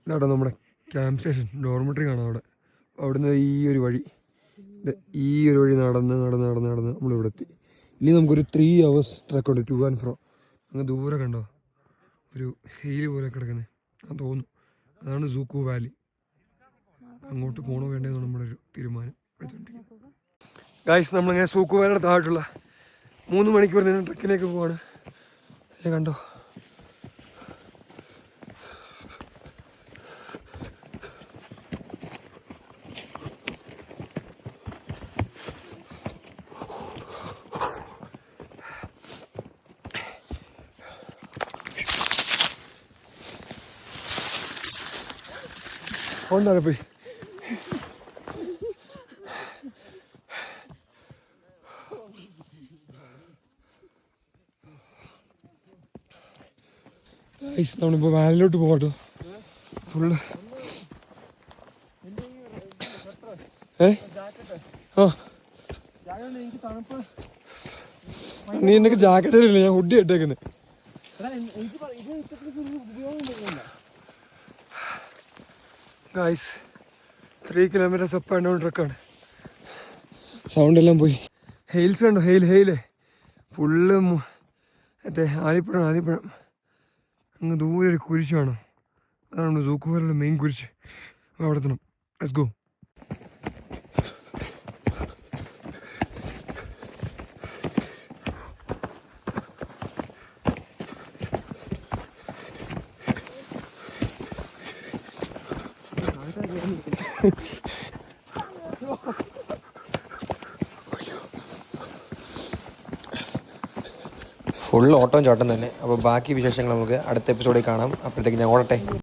ഇതാട്ടോ നമ്മുടെ camp station, dormitory കാണാം അവിടെ. അവിടുന്ന് ഈ ഒരു വഴി നടന്ന് നമ്മളിവിടെ എത്തി. ഇനി നമുക്കൊരു 3 hours ട്രക്കുണ്ട് ടു ആൻഡ് ഫ്രോ. അങ്ങ് ദൂരെ കണ്ടോ ഒരു ഹെയിൽ പോലെ കിടക്കുന്നത്, ഞാൻ തോന്നുന്നു അതാണ് സൂക്കു വാലി. അങ്ങോട്ട് പോകണോ വേണ്ടതെന്നാണ് നമ്മുടെ ഒരു തീരുമാനം എടുത്തുകൊണ്ടിരിക്കുന്നത്. ഗായ്സ്, നമ്മളിങ്ങനെ സൂക്കു വാലിയുടെ താഴെയുള്ള 3 മണിക്കൂർ നിന്ന് ട്രക്കിലേക്ക് പോവാണ്. കണ്ടോ കൊണ്ടാരെ പോയി. നമ്മളിപ്പോൾ വാലിലോട്ട് പോകട്ടോ. ഫുള്ള് നീ എന്നൊക്കെ ജാക്കറ്റ് ഇല്ല, ഞാൻ ഹുഡി ഇട്ടേക്കുന്നത്. Guys 3 kilometers up and down ട്രക്കാണ്. സൗണ്ട് എല്ലാം പോയി. ഹെയിൽസ് കണ്ടോ, ഹെയിലേ ഫുള്ള് മറ്റേ ആലിപ്പഴം. അങ്ങ് ദൂരെ ഒരു കുരിശ് വേണം, അതാണ് സൂക്കു വാലിയുടെ മെയിൻ കുരിശ്. അവിടെ എത്തണം. Let's go. ഫുൾ ഓട്ടം ചോട്ടം തന്നെ. അപ്പോൾ ബാക്കി വിശേഷങ്ങൾ നമുക്ക് അടുത്ത എപ്പിസോഡിൽ കാണാം. അപ്പോഴത്തേക്ക് ഞാൻ ഓടട്ടെ.